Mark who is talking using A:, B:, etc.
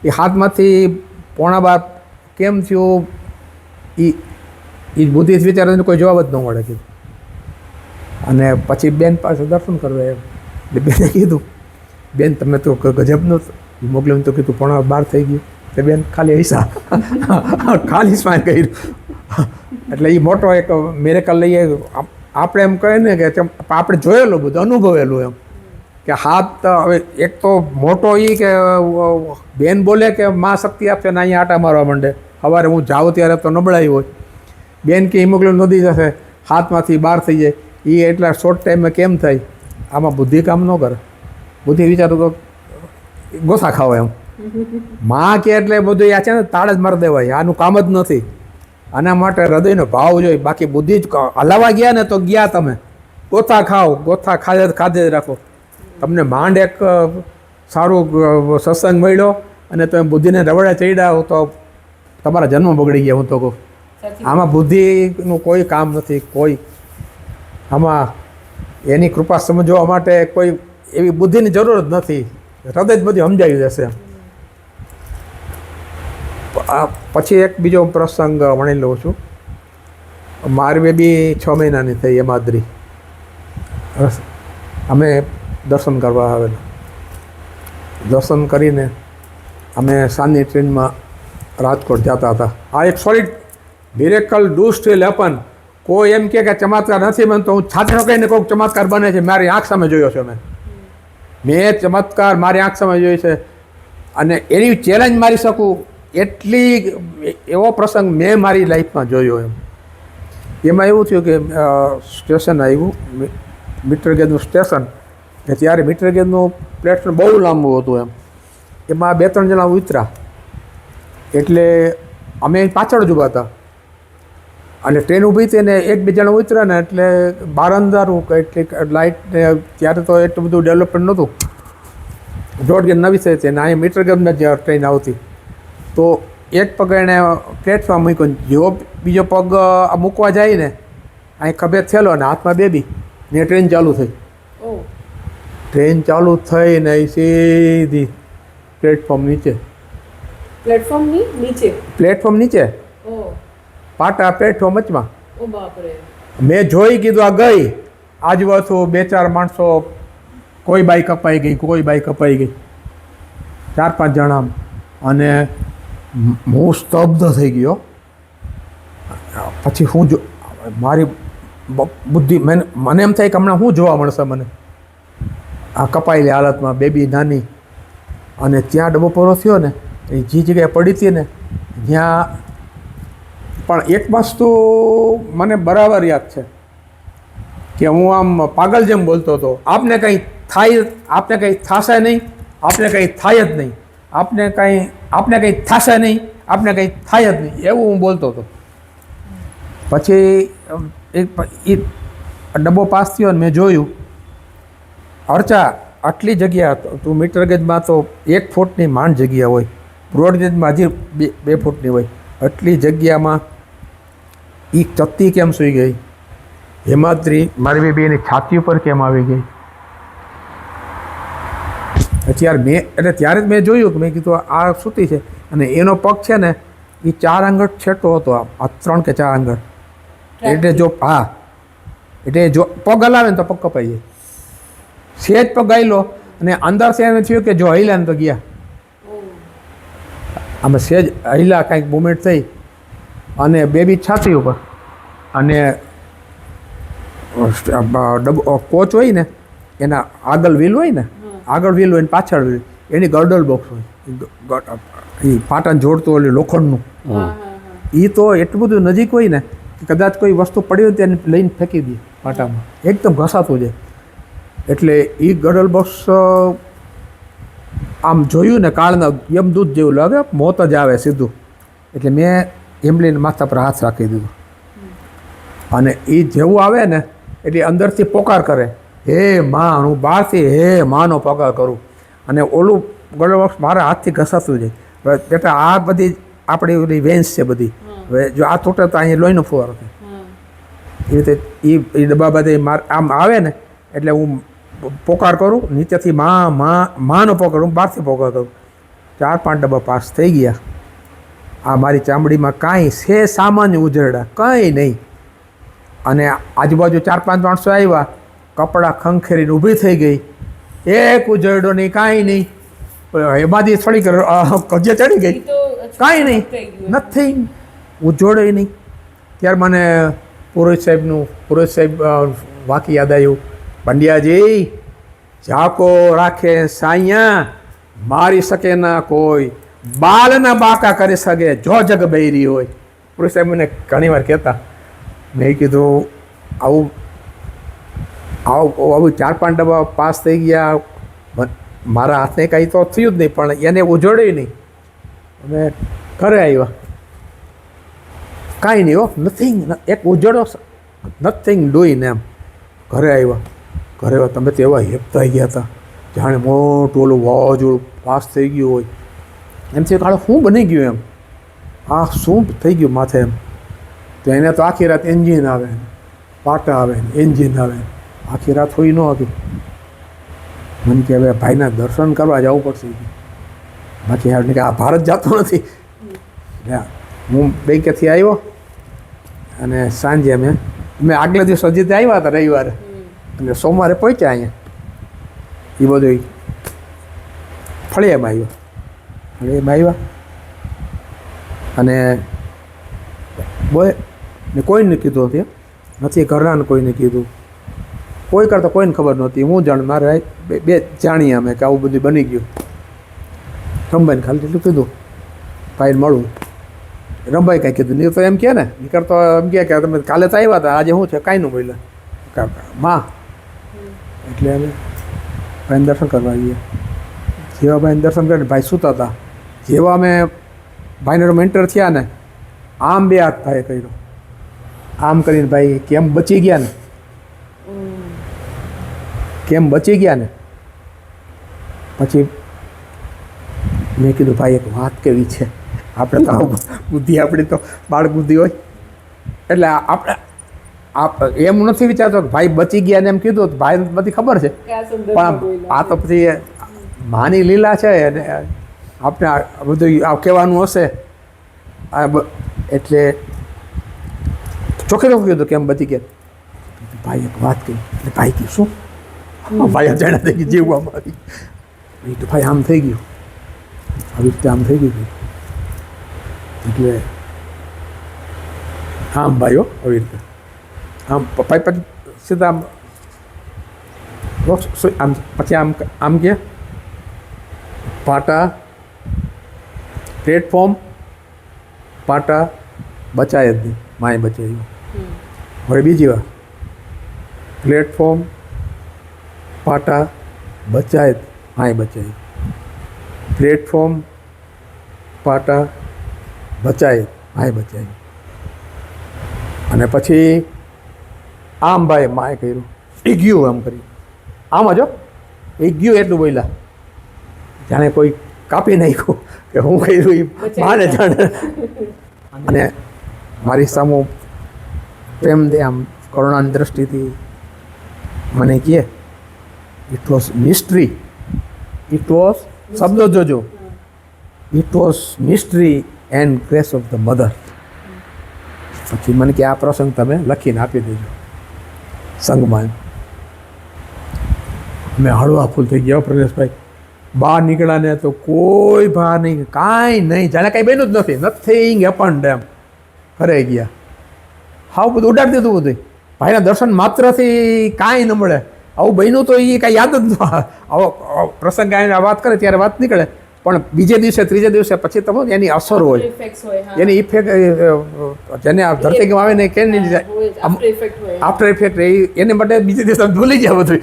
A: એ હાથમાંથી પોણા બાર કેમ થયું એ બુદ્ધિ વિચારે કોઈ જવાબ જ ન મળે કીધું. અને પછી બેન પાસે દર્શન કરવા એમ એટલે બેને કીધું બેન તમે તો ગજબનું મોકલ્યું તો કીધું પોણા 12 થઈ ગયું. તે બેન ખાલી હૈસા ખાલી સ્માઈલ કર્યું. એટલે એ મોટો એક મેરેકલ લઈએ. આપણે એમ કહે ને કે આપણે જોયેલું બધું અનુભવેલું એમ કે હાથ હવે એક તો મોટો એ કે બેન બોલે કે માં શક્તિ આપશે ને અહીંયા આટા મારવા માંડે. સવારે હું જાઉં ત્યારે તો નબળાઈ હોય. બેન કે હિમોગ્લોબિન નદી જશે હાથમાંથી બહાર થઈ જાય. એ એટલા શોર્ટ ટાઈમમાં કેમ થાય? આમાં બુદ્ધિ કામ ન કરે. બુદ્ધિ વિચારો તો ગોસા ખાવા એમ. માં કે એટલે બધું આ છે ને તાળ જ મારી દેવાય. આનું કામ જ નથી. આના માટે હૃદયનો ભાવ જોઈએ. બાકી બુદ્ધિ જ હલાવા ગયા ને તો ગયા તમે. ગોથા ખાઓ, ગોથા ખાધે જ રાખો. તમને માંડ એક સારું સત્સંગ મળ્યો અને તમે બુદ્ધિને રવડે ચડ્યા તો તમારા જન્મ બગડી ગયા. હું તો કહું આમાં બુદ્ધિનું કોઈ કામ નથી. કોઈ આમાં એની કૃપા સમજવા માટે કોઈ એવી બુદ્ધિની જરૂર જ નથી. હૃદય જ બધું સમજાવી જશે. પછી એક બીજો પ્રસંગ વણી લઉં છું. મારી બેબી 6 મહિનાની થઈ એમાદ્રી. અમે દર્શન કરવા આવેલા. દર્શન કરીને અમે સાંજની ટ્રેનમાં રાજકોટ જતા હતા. આ એક solid miracle do steel happen. કોઈ એમ કે ચમત્કાર નથી બનતો. હું છાતી કહીને કોઈક ચમત્કાર બને છે. મારી આંખ સામે જોયો છે. મેં ચમત્કાર મારી આંખ સામે જોઈ છે અને એની ચેલેન્જ મારી શકું એટલી એવો પ્રસંગ મેં મારી લાઈફમાં જોયો. એમાં એવું થયું કે સ્ટેશન આવ્યું મીટર ગેજનું સ્ટેશન. ને ત્યારે મીટર ગેજનું પ્લેટફોર્મ બહુ લાંબુ હતું. એમાં 2-3 જણા ઉતર્યા એટલે અમે પાછળ જ ઊભા હતા અને ટ્રેન ઊભી હતી ને 1-2 જણા ઉતર્યા ને એટલે બહાર અંધારું એટલી લાઇટ ને ત્યારે તો એટલું બધું ડેવલપમેન્ટ નહોતું. બ્રોડગેજ નવી થઈ હતી અને અહીંયા મીટર ગેજમાં જ ટ્રેન આવતી. તો એક પગ એણે પ્લેટફોર્મ મૂક્યો. જેવો બીજો પગ મૂકવા જાય ને અહીં ખભે થયેલો અને હાથમાં બેબી ને ટ્રેન ચાલુ થઈ. ટ્રેન ચાલુ થઈ ને સીધી પ્લેટફોર્મ નીચે. પ્લેટફોર્મ નીચે પાટા પ્લેટફોર્મ વચમાં. મેં જોઈ કીધું આ ગઈ. આજુબાજુ 2-4 માણસો કોઈ બાઈ કપાઈ ગઈ, કોઈ બાઈ કપાઈ ગઈ, 4-5 જણા. અને હું સ્તબ્ધ થઈ ગયો. પછી હું મારી બુદ્ધિ મને એમ થાય કે હમણાં શું જોવા મળશે મને આ કપાયેલી હાલતમાં બેબી નાની. અને ત્યાં ડબ્બો પૂરો થયો ને એ જે જગ્યાએ પડી હતી ને ત્યાં પણ એક વસ્તુ મને બરાબર યાદ છે કે હું આમ પાગલ જેમ બોલતો હતો. આપને કંઈ થાય, આપને કંઈ થશે નહીં, આપને કંઈ થાય જ નહીં, આપને કંઈ થશે નહીં, આપને કંઈ થાય જ નહીં, એવું હું બોલતો હતો. પછી એ ડબ્બો પાસ થયો ને મેં જોયું અર્ચા આટલી જગ્યા તું મીટર ગેજમાં તો 1 ફૂટની માંડ જગ્યા હોય, બ્રોડ ગેજમાં હજી 2 ફૂટની હોય. આટલી જગ્યામાં એ ચત્તી કેમ સૂઈ ગઈ? હેમાદ્રી મારી બેબી એની છાતી ઉપર કેમ આવી ગઈ? ત્યારે જ મેં જોયું કે મેં કીધું આ સૂતી છે અને એનો પગ છે ને એ 4 આંગળ છેટો હતો. આ 3 કે 4 આંગળ. એટલે જો એટલે જો પગ હલાવે ને તો પગ કપાઈ જાય. સેજ પગ ગાયલો અને અંદરથી એને થયું કે જો હૈલા ને તો ગયા. આમાં સેજ હૈલા કાંઈક મુમેન્ટ થઈ અને બેબી છાતી ઉપર અને કોચ હોય ને એના આગળ વ્હીલ હોય ને, આગળ વ્હીલ હોય ને પાછળ વ્હીલ, એની ગર્ડલ બોક્સ હોય એ પાટાને જોડતું હોય લોખંડનું. એ તો એટલું બધું નજીક હોય ને કે કદાચ કોઈ વસ્તુ પડી હોય તેને લઈને ફેંકી દે પાટામાં, એકદમ ઘસાતું જાય. એટલે એ ગર્ડલ બોક્સ આમ જોયું ને કાળના યમદૂત જેવું લાગે, મોત જ આવે સીધું. એટલે મેં એમ્બલીને માથા પર હાથ રાખી દીધો અને એ જેવું આવે ને એટલે અંદરથી પોકાર કરે, હે માં. હું બહારથી હે માનો પોકાર કરું અને ઓલું ગર્ડલ બોક્સ મારા હાથથી ઘસાતું જાય. બેટા આ બધી આપણી ઓલી વેન્સ છે બધી, હવે જો આ તૂટે તો અહીંયા લોહીનો ફુવારો થાય. એ રીતે એ ડબ્બા બધે આમ આવે ને એટલે હું પોકાર કરું નીચેથી માનો પોકાર, હું બહારથી પોકાર કરું 4-5 ડબ્બા પાસ થઈ ગયા. આ મારી ચામડીમાં કાંઈ છે સામાન્ય ઉજરડા, કંઈ નહીં. અને આજુબાજુ 4-5 માણસો આવ્યા, કપડાં ખંખેરીને ઊભી થઈ ગઈ, એક ઉજરડો નહીં, કાંઈ નહીં. એમાંથી થોડીક કજે ચડી ગઈ, કાંઈ નહીં, નથી ઉજોડે નહીં. ત્યાર મને પુરોહિત સાહેબ વાક્ય યાદ આવ્યું, પંડ્યાજી ઝાકો રાખે સાયા મારી શકે ના કોઈ, બાલના બાકા કરી શકે જો જગ બૈરી હોય. પુરોહિત સાહેબ મને ઘણી વાર કહેતા. મેં કીધું આવું 4-5 ડબ્બા પાસ થઈ ગયા, મારા હાથને કાંઈ તો થયું જ નહીં, પણ એને ઉજોડ્યું નહીં. અમે ઘરે આવ્યા, કાંઈ નહીં, નથિંગ, એક ઉજળો, નથિંગ ડુઈન એમ. ઘરે આવ્યા તમે તો એવા હેપતા ગયા હતા જાણે મોટું ઓલું વાવાઝોડું પાસ થઈ ગયું હોય એમ. છે કાળો શું બની ગયું એમ, આ શું થઈ ગયું માથે એમ. તો એને તો આખી રાત એન્જિન આવે, પાટા આવે, એન્જિન આવે, આખી રાત હોઈ ન હતી. મને કે હવે ભાઈના દર્શન કરવા જવું પડશે, બાકી યાર કે આ ભારત જતો નથી. હું બેંકેથી આવ્યો અને સાંજે અમે આગલા દિવસ હજી આવ્યા હતા રવિવારે, અને સોમવારે પહોંચ્યા અહીંયા. એ બધું ફળિયામાં આવ્યા અને કોઈને કીધું નથી, ઘરનાને કોઈને કીધું, કોઈ કરતાં કોઈને ખબર નહોતી. હું જાણ, મારે બે જાણીએ અમે કે આવું બધું બની ગયું. રમભાઈને ખાલી એટલું કીધું, ભાઈને મળું. રમભાઈ કાંઈ કીધું નહીં, તો એમ કહે ને નીકળતો એમ કહે કે તમે કાલે તો આવ્યા હતા, આજે શું છે કાંઈ ન બોલ્યા માં. એટલે અમે ભાઈને દર્શન કરવા આવીએ. જેવા ભાઈને દર્શન કરીને ભાઈ સૂતા હતા, જેવા અમે ભાઈને રૂમ એન્ટર થયા ને, આમ બે હાથ ભાઈએ કર્યો, આમ કરીને ભાઈ કેમ બચી ગયા ને, કેમ બચી ગયા ને. પછી મેં કીધું ભાઈ એક વાત કેવી છે, આપણે તો બુદ્ધિ, આપણી તો બાળ બુદ્ધિ હોય, એટલે આપણે એમ નથી વિચારતો કે ભાઈ બચી ગયા ને એમ કીધું તો ભાઈ બધી ખબર છે, પણ આ તો પછી માની લીલા છે અને આપણે બધું આ કહેવાનું હશે. એટલે ચોખ્ખે ચોખ્ખું કીધું કેમ બચી ગયા. ભાઈ એક વાત કહી, એટલે ભાઈ કહ્યું શું? ભાઈ અજાણ્યા થઈ ગઈ, જીવવામાં આવી. એ તો ભાઈ આમ થઈ ગયું, આવી રીતે આમ થઈ ગયું. એટલે આમ ભાઈઓ આવી રીતે આમ ભાઈ પછી સીધા આમ પછી આમ કે પાટા પ્લેટફોર્મ પાટા બચાય જ નહીં, માએ બચાવ્યું. હવે બીજી વાર પ્લેટફોર્મ પાટા બચાય, માએ બચાવ્યું. પ્લેટફોર્મ પાટા બચાય, માએ બચાવ્યું. અને પછી આમ ભાઈ માએ કર્યું, એ ગયું આમ કર્યું, આમ જ એ ગયું એટલું બોલ્યા જાણે કોઈ કાપી નાખ્યું કે હું કર્યું એ માને જાણે. અને મારી સામું પ્રેમ દે આમ કરુણાની દ્રષ્ટિથી મને કહે, it was mystery, it was, શબ્દો જોજો, it was mystery and grace of the mother. પછી મને કે આ પ્રસંગ તમે લખીને આપી દેજો સંઘમાં. મેં હળવા ફૂલ થઈ ગયા પ્રદેશભાઈ. બહાર નીકળ્યા ને તો કોઈ બહાર નહીં, કાંઈ નહીં, જાણે કાંઈ બન્યું જ નથી, નથિંગ હેપન્ડ એમ. ઘરે ગયા, હાવ બધું ઉડાડી દીધું બધું. ભાઈના દર્શન માત્રથી કાંઈ ન મળે. આવું બન્યું તો એ કાંઈ યાદ જ ન, આવો પ્રસંગ આવીને વાત કરે ત્યારે વાત નીકળે, પણ બીજે દિવસે ત્રીજે દિવસે પછી તો એની અસર હોય, એની ઇફેક્ટ જેને આ ધરતીકંપ આવે ને કે આફ્ટર ઇફેક્ટ એને માટે બીજે દિવસે ભૂલી ગયા બધું.